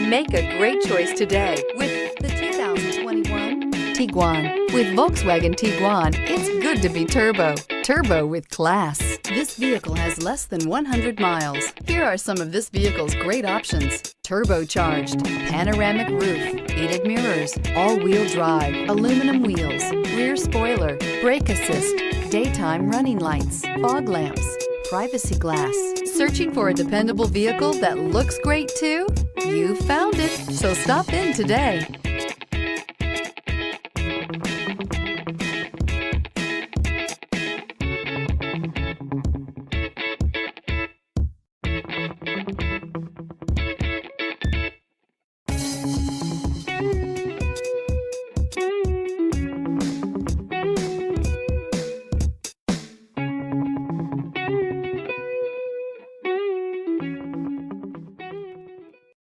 Make a great choice today with the 2021 Tiguan. With Volkswagen Tiguan, it's good to be turbo. Turbo with class. This vehicle has less than 100 miles. Here are some of this vehicle's great options: turbocharged, panoramic roof, heated mirrors, all-wheel drive, aluminum wheels, rear spoiler, brake assist, daytime running lights, fog lamps, privacy glass. Searching for a dependable vehicle that looks great too? You found it, so stop in today.